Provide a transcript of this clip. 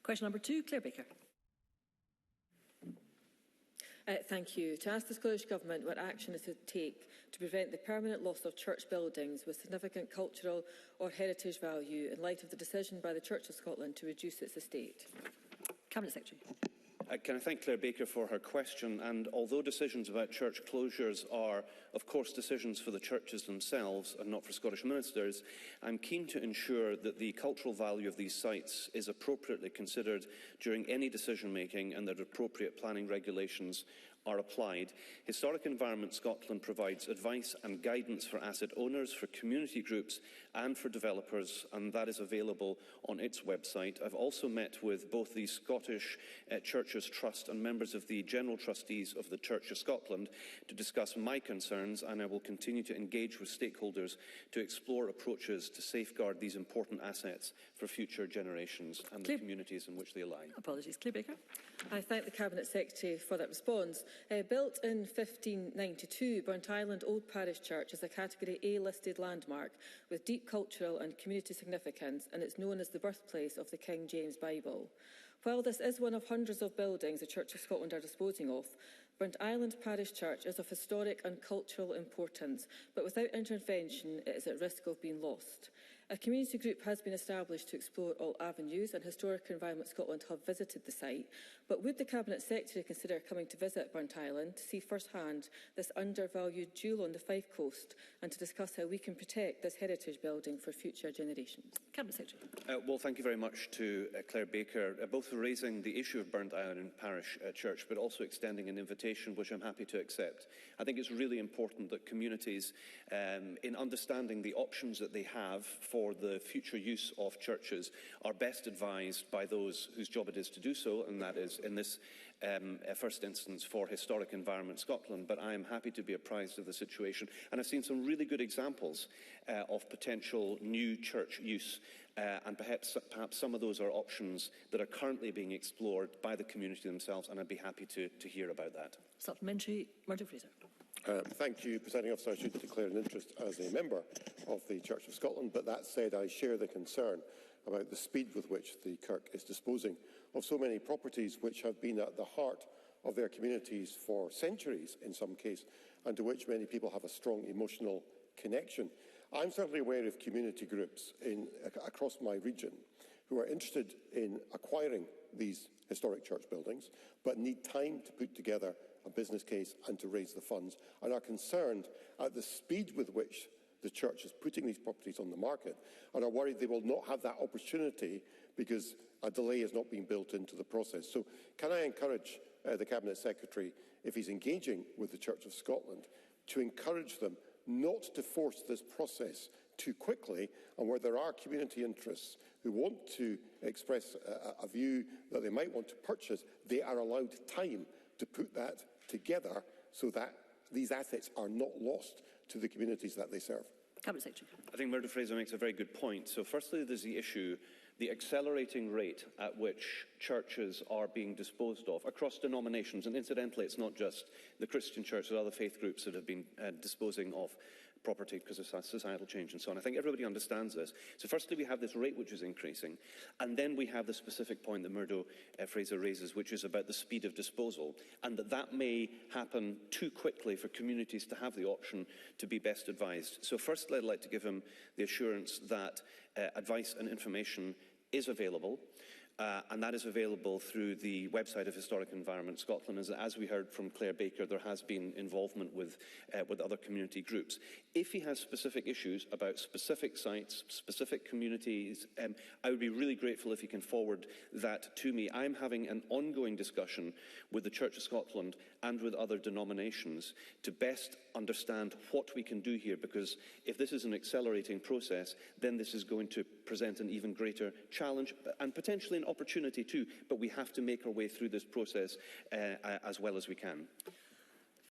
Question number 2, Claire Baker. Thank you. To ask the Scottish Government what action it would take to prevent the permanent loss of church buildings with significant cultural or heritage value in light of the decision by the Church of Scotland to reduce its estate. Cabinet Secretary. Can I thank Claire Baker for her question? And although decisions about church closures are, of course, decisions for the churches themselves and not for Scottish ministers, I'm keen to ensure that the cultural value of these sites is appropriately considered during any decision-making and that appropriate planning regulations are applied. Historic Environment Scotland provides advice and guidance for asset owners, for community groups and for developers, and that is available on its website. I've also met with both the Scottish Churches Trust and members of the General Trustees of the Church of Scotland to discuss my concerns, and I will continue to engage with stakeholders to explore approaches to safeguard these important assets for future generations and the communities in which they lie. Apologies. Claire Baker. I thank the Cabinet Secretary for that response. Built in 1592, Burntisland Old Parish Church is a Category A listed landmark with deep cultural and community significance, and it's known as the birthplace of the King James Bible. While this is one of hundreds of buildings the Church of Scotland are disposing of, Burntisland Parish Church is of historic and cultural importance, but without intervention it is at risk of being lost. A community group has been established to explore all avenues, and Historic Environment Scotland have visited the site. But would the Cabinet Secretary consider coming to visit Burntisland to see firsthand this undervalued jewel on the Fife coast and to discuss how we can protect this heritage building for future generations? Cabinet Secretary. Well, thank you very much to Claire Baker, both for raising the issue of Burntisland Parish Church, but also extending an invitation which I'm happy to accept. I think it's really important that communities, in understanding the options that they have for the future use of churches, are best advised by those whose job it is to do so, and that is, in this first instance, for Historic Environment Scotland. But I am happy to be apprised of the situation, and I've seen some really good examples of potential new church use, and perhaps some of those are options that are currently being explored by the community themselves, and I'd be happy to hear about that. Supplementary, Murdo Fraser. Thank you, Presiding Officer. I should declare an interest as a member of the Church of Scotland, but that said, I share the concern about the speed with which the Kirk is disposing of so many properties which have been at the heart of their communities for centuries in some case, and to which many people have a strong emotional connection. I'm certainly aware of community groups across my region who are interested in acquiring these historic church buildings, but need time to put together a business case and to raise the funds, and are concerned at the speed with which the church is putting these properties on the market, and are worried they will not have that opportunity because a delay is not being built into the process. So can I encourage the Cabinet Secretary, if he's engaging with the Church of Scotland, to encourage them not to force this process too quickly, and where there are community interests who want to express a view that they might want to purchase, they are allowed time to put that together so that these assets are not lost to the communities that they serve. Cabinet Secretary. I think Murdo Fraser makes a very good point. So firstly, there's the issue, the accelerating rate at which churches are being disposed of across denominations. And incidentally, it's not just the Christian church, there are other faith groups that have been disposing of property because of societal change and so on. I think everybody understands this. So firstly, we have this rate which is increasing, and then we have the specific point that Murdo Fraser raises, which is about the speed of disposal, and that may happen too quickly for communities to have the option to be best advised. So firstly, I'd like to give him the assurance that advice and information is available, and that is available through the website of Historic Environment Scotland. As we heard from Claire Baker, there has been involvement with other community groups. If he has specific issues about specific sites, specific communities, I would be really grateful if he can forward that to me. I'm having an ongoing discussion with the Church of Scotland and with other denominations to best understand what we can do here, because if this is an accelerating process, then this is going to present an even greater challenge and potentially an opportunity too, but we have to make our way through this process as well as we can.